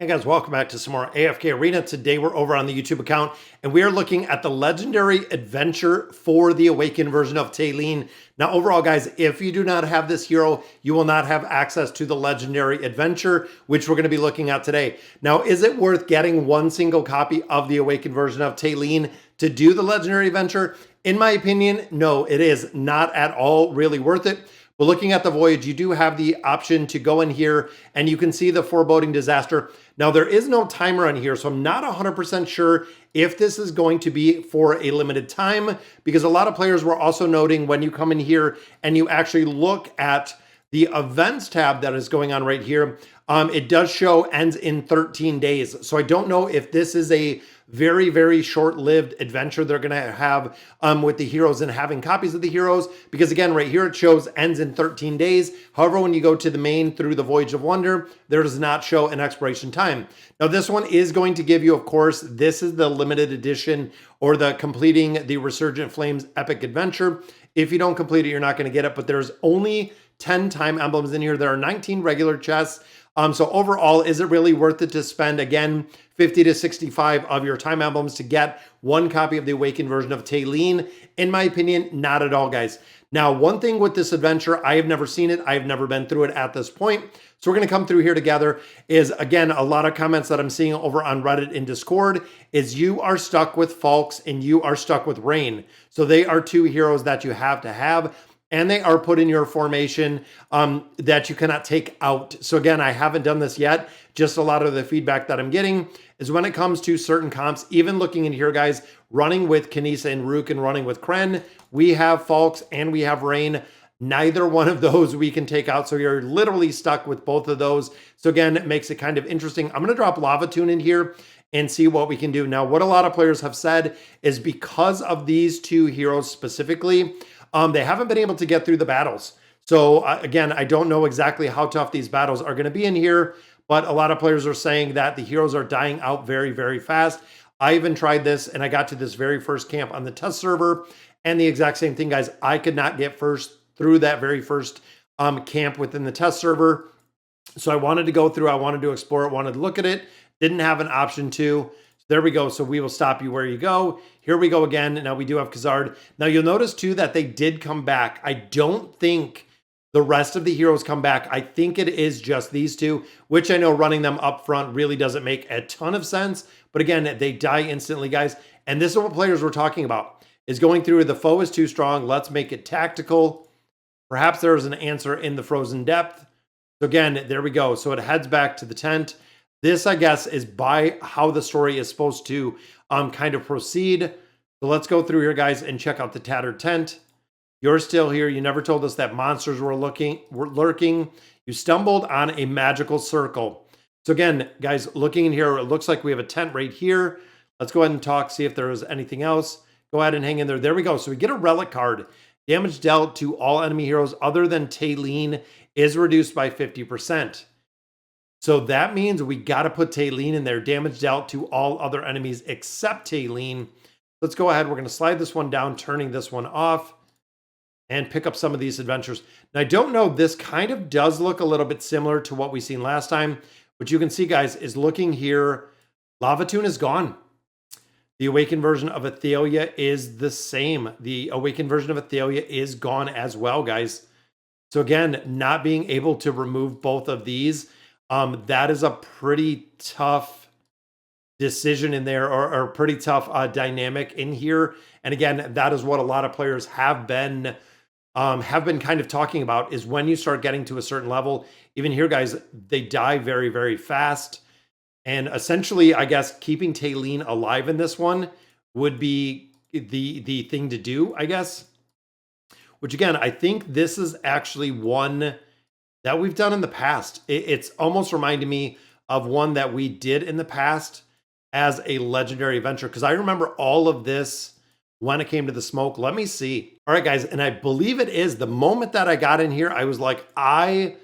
Hey guys, welcome back to some more AFK Arena. Today we're over on the YouTube account and we are looking at the legendary adventure for the awakened version of Taylene. Now overall guys, if you do not have this hero, you will not have access to the legendary adventure, which we're going to be looking at today. Now, is it worth getting one single copy of the awakened version of Taylene to do the legendary adventure? In my opinion, no, it is not at all really worth it. But looking at the voyage, you do have the option to go in here and you can see the foreboding disaster. Now there is no timer on here, so I'm not 100% sure if this is going to be for a limited time, because a lot of players were also noting when you come in here and you actually look at the events tab that is going on right here, it does show ends in 13 days. So I don't know if this is a very, very short-lived adventure they're going to have with the heroes and having copies of the heroes, because again, right here, it shows ends in 13 days. However, when you go to the main through the Voyage of Wonder, there does not show an expiration time. Now, this one is going to give you, of course, this is the limited edition or the completing the Resurgent Flames epic adventure. If you don't complete it, you're not going to get it, but there's only 10 time emblems in here. There are 19 regular chests. So overall, is it really worth it to spend, again, 50 to 65 of your time emblems to get one copy of the awakened version of Taylene? In my opinion, not at all, guys. Now, one thing with this adventure, I have never seen it. I have never been through it at this point. So we're going to come through here together. Is, again, a lot of comments that I'm seeing over on Reddit and Discord is you are stuck with Falks and you are stuck with Rain. So they are two heroes that you have to have. And they are put in your formation that you cannot take out. So again, I haven't done this yet. Just a lot of the feedback that I'm getting is when it comes to certain comps, even looking in here, guys, running with Kanisa and Rook and running with Kren, we have Falks and we have Rain. Neither one of those we can take out. So you're literally stuck with both of those. So again, it makes it kind of interesting. I'm going to drop Lava Tune in here and see what we can do. Now, what a lot of players have said is because of these two heroes specifically, they haven't been able to get through the battles. So again, I don't know exactly how tough these battles are going to be in here, but a lot of players are saying that the heroes are dying out very, very fast. I even tried this and I got to this very first camp on the test server and the exact same thing, guys. I could not get through that very first camp within the test server. So I wanted to go through, I wanted to explore it, wanted to look at it, didn't have an option to. There we go. So we will stop you where you go. Here we go again. Now we do have Khazard. Now you'll notice too that they did come back. I don't think the rest of the heroes come back. I think it is just these two, which I know running them up front really doesn't make a ton of sense. But again, they die instantly, guys. And this is what players were talking about, is going through the foe is too strong. Let's make it tactical. Perhaps there's an answer in the frozen depth. So again, there we go. So it heads back to the tent. This, I guess, is by how the story is supposed to kind of proceed. So let's go through here, guys, and check out the tattered tent. You're still here. You never told us that monsters were lurking. You stumbled on a magical circle. So again, guys, looking in here, it looks like we have a tent right here. Let's go ahead and talk, see if there is anything else. Go ahead and hang in there. There we go. So we get a relic card. Damage dealt to all enemy heroes other than Taylene is reduced by 50%. So that means we got to put Taylene in there. Damage dealt to all other enemies except Taylene. Let's go ahead. We're going to slide this one down, turning this one off, and pick up some of these adventures. Now, I don't know. This kind of does look a little bit similar to what we seen last time. What you can see, guys, is looking here. Lava Tune is gone. The awakened version of Athalia is the same. The awakened version of Athalia is gone as well, guys. So again, not being able to remove both of these, that is a pretty tough decision in there, or pretty tough dynamic in here. And again, that is what a lot of players have been kind of talking about, is when you start getting to a certain level, even here, guys, they die very, very fast. And essentially, I guess, keeping Taylene alive in this one would be the thing to do, I guess. Which again, I think this is actually one that we've done in the past. It's almost reminding me of one that we did in the past as a legendary adventure, because I remember all of this when it came to the smoke. Let me see. All right, guys, and I believe it is the moment that I got in here, I was like, I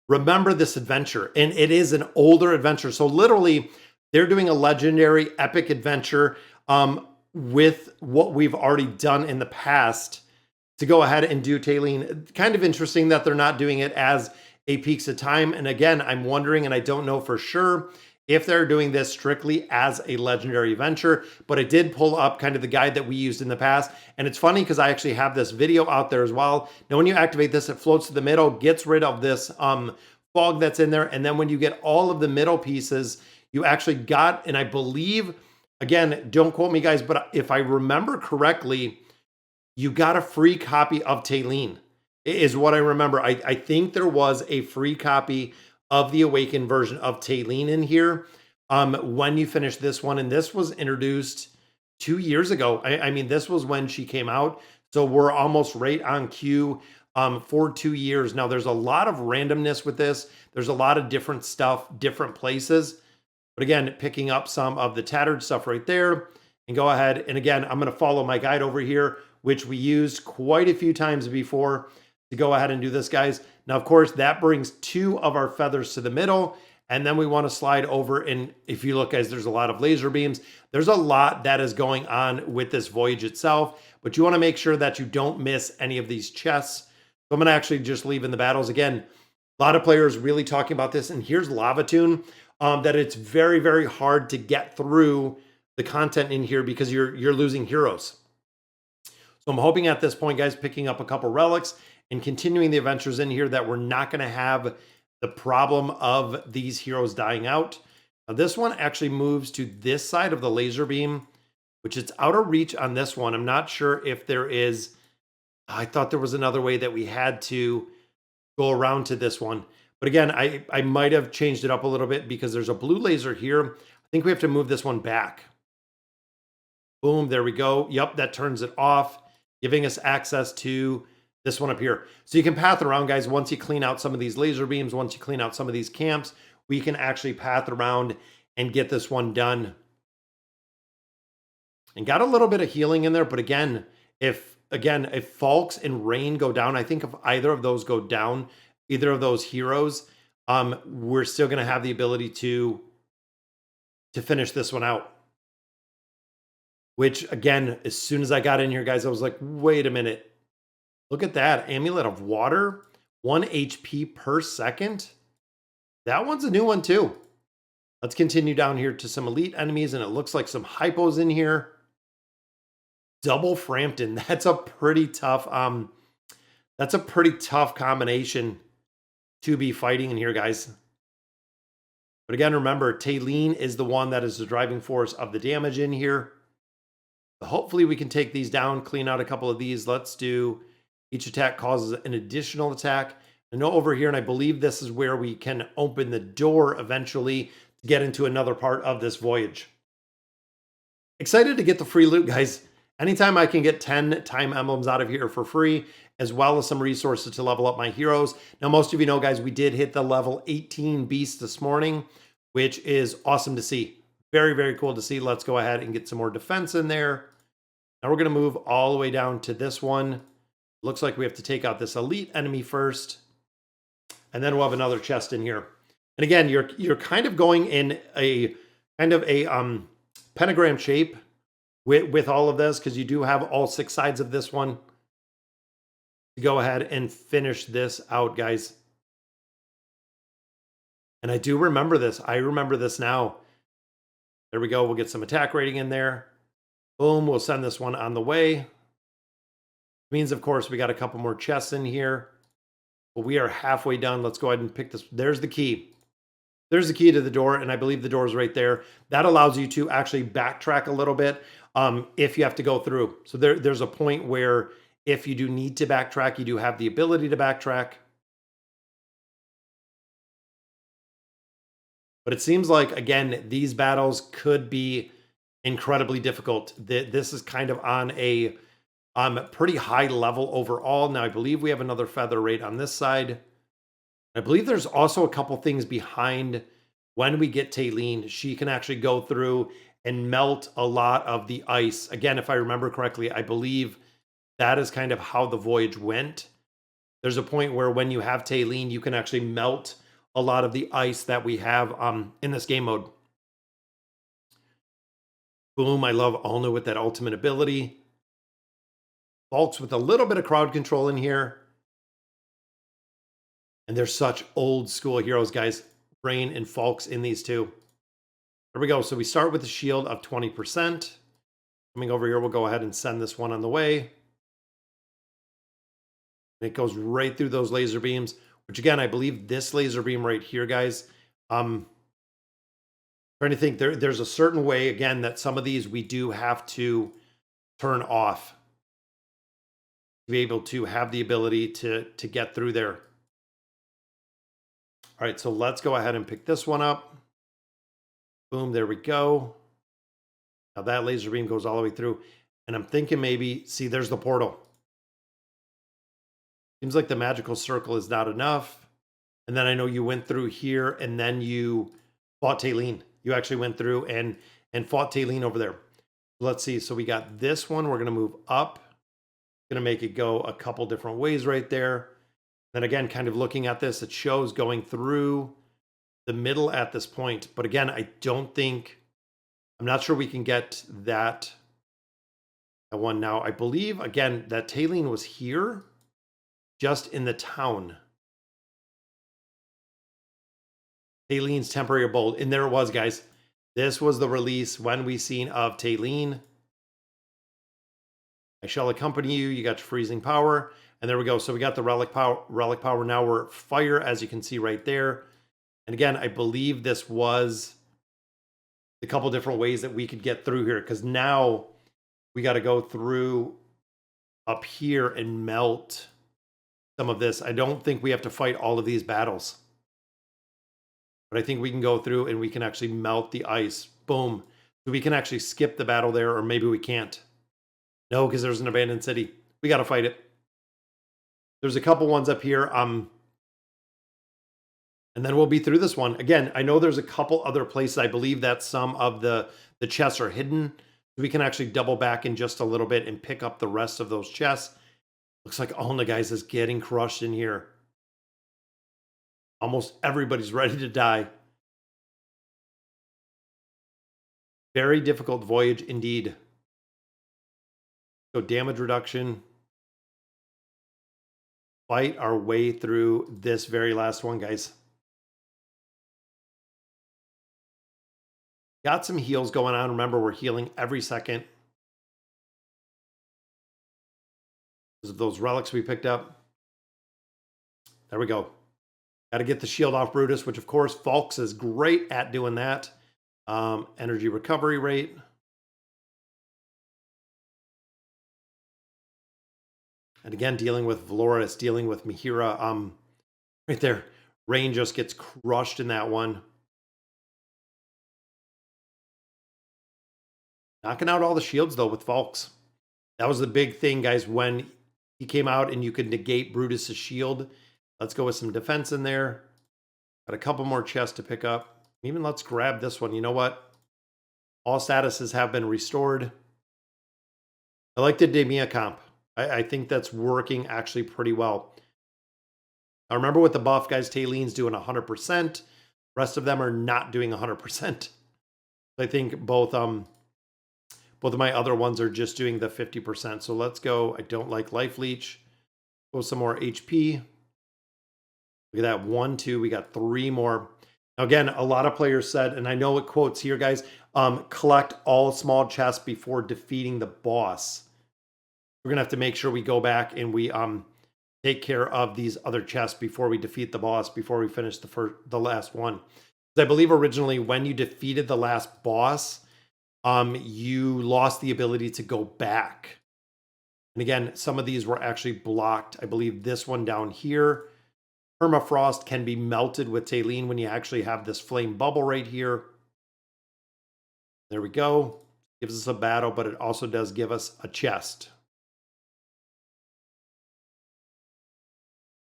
remember this adventure, and it is an older adventure. So literally, they're doing a legendary epic adventure with what we've already done in the past to go ahead and do Taylene. Kind of interesting that they're not doing it as a peaks of time. And again, I'm wondering, and I don't know for sure, if they're doing this strictly as a legendary adventure, but I did pull up kind of the guide that we used in the past. And it's funny because I actually have this video out there as well. Now, when you activate this, it floats to the middle, gets rid of this fog that's in there. And then when you get all of the middle pieces, you actually got, and I believe, again, don't quote me guys, but if I remember correctly, you got a free copy of Taylene, is what I remember. I think there was a free copy of the Awakened version of Taylene in here when you finish this one. And this was introduced 2 years ago. I mean, this was when she came out. So we're almost right on cue for 2 years. Now, there's a lot of randomness with this. There's a lot of different stuff, different places. But again, picking up some of the tattered stuff right there. And go ahead. And again, I'm going to follow my guide over here, which we used quite a few times before, to go ahead and do this, guys. Now, of course, that brings 2 of our feathers to the middle. And then we want to slide over. And if you look, guys, there's a lot of laser beams. There's a lot that is going on with this voyage itself. But you want to make sure that you don't miss any of these chests. So I'm going to actually just leave in the battles. Again, a lot of players really talking about this. And here's Lavatune, that it's very, very hard to get through the content in here because you're losing heroes. So I'm hoping at this point, guys, picking up a couple relics and continuing the adventures in here, that we're not going to have the problem of these heroes dying out. Now, this one actually moves to this side of the laser beam, which it's out of reach on this one. I'm not sure if there is, I thought there was another way that we had to go around to this one. But again, I might have changed it up a little bit because there's a blue laser here. I think we have to move this one back. Boom, there we go. Yep, that turns it off, giving us access to this one up here. So you can path around, guys. Once you clean out some of these laser beams, once you clean out some of these camps, we can actually path around and get this one done. And got a little bit of healing in there. But again, if Falks and Rain go down, I think if either of those go down, either of those heroes, we're still going to have the ability to finish this one out. Which, again, as soon as I got in here, guys, I was like, wait a minute. Look at that. Amulet of Water. 1 HP per second. That one's a new one, too. Let's continue down here to some elite enemies, and it looks like some hypos in here. Double Frampton. That's a pretty tough, combination to be fighting in here, guys. But again, remember, Taylene is the one that is the driving force of the damage in here. Hopefully we can take these down, clean out a couple of these. Let's do each attack causes an additional attack. I know over here, and I believe this is where we can open the door eventually to get into another part of this voyage. Excited to get the free loot, guys. Anytime I can get 10 time emblems out of here for free, as well as some resources to level up my heroes. Now, most of you know, guys, we did hit the level 18 beast this morning, which is awesome to see. Very, very cool to see. Let's go ahead and get some more defense in there. Now we're going to move all the way down to this one. Looks like we have to take out this elite enemy first. And then we'll have another chest in here. And again, you're kind of going in a kind of a pentagram shape with all of this, because you do have all 6 sides of this one. To go ahead and finish this out, guys. And I do remember this. I remember this now. There we go. We'll get some attack rating in there. Boom. We'll send this one on the way. Means, of course, we got a couple more chests in here. But we are halfway done. Let's go ahead and pick this. There's the key. There's the key to the door, and I believe the door is right there. That allows you to actually backtrack a little bit if you have to go through. So there's a point where if you do need to backtrack, you do have the ability to backtrack. But it seems like, again, these battles could be incredibly difficult. This is kind of on a pretty high level overall. Now, I believe we have another feather right on this side. I believe there's also a couple things behind when we get Taylene. She can actually go through and melt a lot of the ice. Again, if I remember correctly, I believe that is kind of how the voyage went. There's a point where when you have Taylene, you can actually melt a lot of the ice that we have in this game mode. Boom, I love Alna with that ultimate ability. Falks with a little bit of crowd control in here. And they're such old school heroes, guys. Rain and Falks in these two. There we go. So we start with a shield of 20%. Coming over here, we'll go ahead and send this one on the way. And it goes right through those laser beams, which again, I believe this laser beam right here, guys. Trying to think, there's a certain way, again, that some of these we do have to turn off to be able to have the ability to get through there. All right, so let's go ahead and pick this one up. Boom, there we go. Now that laser beam goes all the way through. And I'm thinking maybe, see, there's the portal. Seems like the magical circle is not enough. And then I know you went through here and then you fought Taylene. You actually went through and fought Taylene over there. Let's see. So we got this one. We're going to move up. Going to make it go a couple different ways right there. Then again, kind of looking at this, it shows going through the middle at this point. But again, I don't think, I'm not sure we can get that one now. I believe, again, that Taylene was here, just in the town. Taylene's temporary abode. And there it was, guys. This was the release when we seen of Taylene. I shall accompany you. You got your freezing power. And there we go. So we got the relic power. Relic power. Now we're fire, as you can see right there. And again, I believe this was a couple different ways that we could get through here. Because now we got to go through up here and melt some of this. I don't think we have to fight all of these battles. But I think we can go through and we can actually melt the ice. Boom. So we can actually skip the battle there, or maybe we can't. No, because there's an abandoned city. We got to fight it. There's a couple ones up here. And then we'll be through this one. Again, I know there's a couple other places. I believe that some of the chests are hidden. We can actually double back in just a little bit and pick up the rest of those chests. Looks like all the guys is getting crushed in here. Almost everybody's ready to die. Very difficult voyage indeed. So damage reduction. Fight our way through this very last one, guys. Got some heals going on. Remember, we're healing every second. Because of those relics we picked up. There we go. Got to get the shield off Brutus, which of course, Falks is great at doing that. Energy recovery rate. And again, dealing with Valoris, dealing with Mihira. Right there. Rain just gets crushed in that one. Knocking out all the shields, though, with Falks. That was the big thing, guys, when he came out and you could negate Brutus's shield. Let's go with some defense in there. Got a couple more chests to pick up. Even let's grab this one. You know what? All statuses have been restored. I like the Demia comp. I think that's working actually pretty well. Now remember with the buff, guys, Taylene's doing 100%. Rest of them are not doing 100%. I think both of my other ones are just doing the 50%. So let's go. I don't like Life Leech. Go some more HP. Look at that. 1, 2. We got 3 more. Now, again, a lot of players said, and I know it quotes here, guys, collect all small chests before defeating the boss. We're going to have to make sure we go back and we take care of these other chests before we defeat the boss, before we finish the last one. I believe originally when you defeated the last boss, you lost the ability to go back. And again, some of these were actually blocked. I believe this one down here, permafrost can be melted with Taylene when you actually have this flame bubble right here. There we go. Gives us a battle, but it also does give us a chest.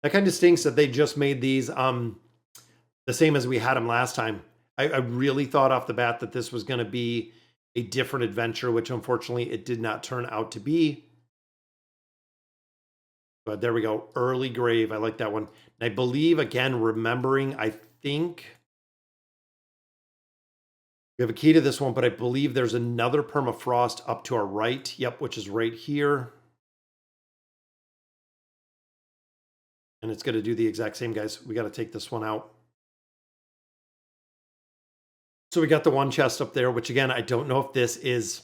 That kind of stinks that they just made these the same as we had them last time. I really thought off the bat that this was going to be a different adventure, which unfortunately it did not turn out to be. But there we go. Early grave. I like that one. And I believe, again, remembering, I think we have a key to this one, but I believe there's another permafrost up to our right. Yep, which is right here. And it's going to do the exact same, guys. We got to take this one out. So we got the one chest up there, which again, I don't know if this is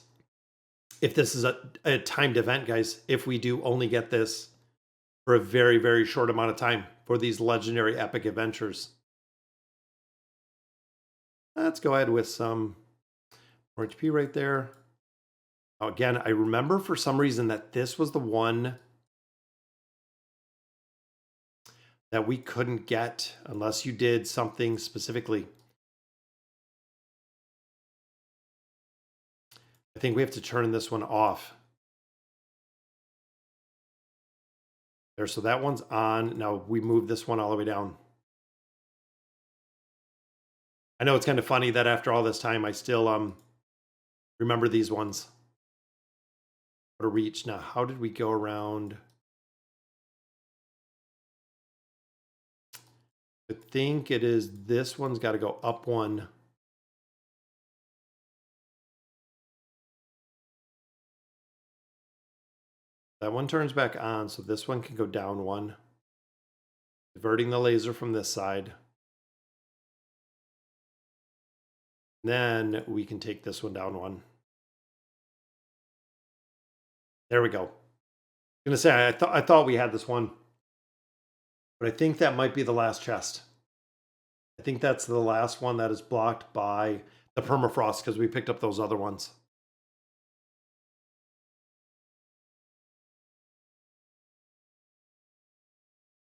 a timed event, guys. If we do only get this for a very, very short amount of time for these legendary epic adventures. Let's go ahead with some more HP right there. Oh, again, I remember for some reason that this was the one that we couldn't get unless you did something specifically. I think we have to turn this one off. There, so that one's on. Now we move this one all the way down. I know it's kind of funny that after all this time, I still remember these ones. What a reach. Now, how did we go around? I think it is this one's got to go up one. That one turns back on, so this one can go down one. Diverting the laser from this side. Then we can take this one down one. There we go. I'm gonna say I thought we had this one, but I think that might be the last chest. I think that's the last one that is blocked by the permafrost because we picked up those other ones.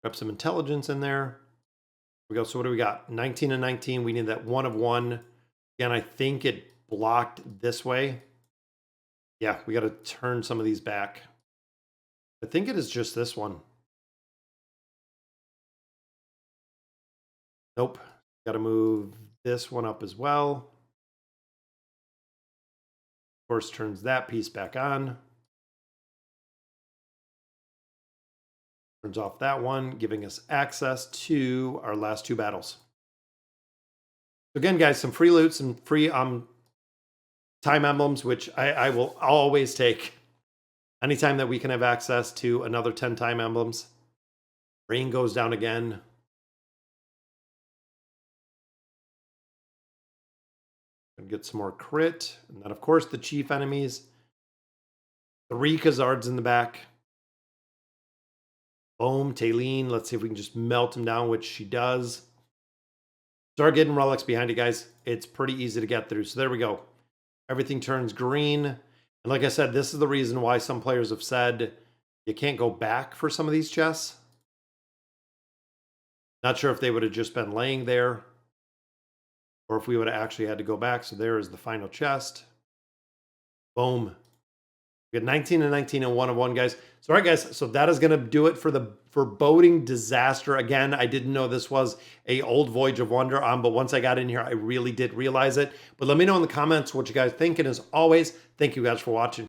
Grab some intelligence in there. We go. So what do we got? 19 and 19. We need that 1 of 1. Again, I think it blocked this way. Yeah, we got to turn some of these back. I think it is just this one. Nope. Got to move this one up as well. Of course, turns that piece back on. Turns off that one, giving us access to our last 2 battles. So again, guys, some free loot, some free time emblems, which I will always take anytime that we can have access to another 10 time emblems. Rain goes down again. And get some more crit. And then, of course, the chief enemies. 3 Khazards in the back. Boom, Taylene. Let's see if we can just melt him down, which she does. Start getting relics behind it, guys. It's pretty easy to get through. So there we go. Everything turns green. And like I said, this is the reason why some players have said you can't go back for some of these chests. Not sure if they would have just been laying there or if we would have actually had to go back. So there is the final chest. Boom. We got 19 and 19 and 1 of 1, guys. So, all right, guys. So that is going to do it for the Forboding Disaster. Again, I didn't know this was a old Voyage of Wonder, but once I got in here, I really did realize it. But let me know in the comments what you guys think. And as always, thank you guys for watching.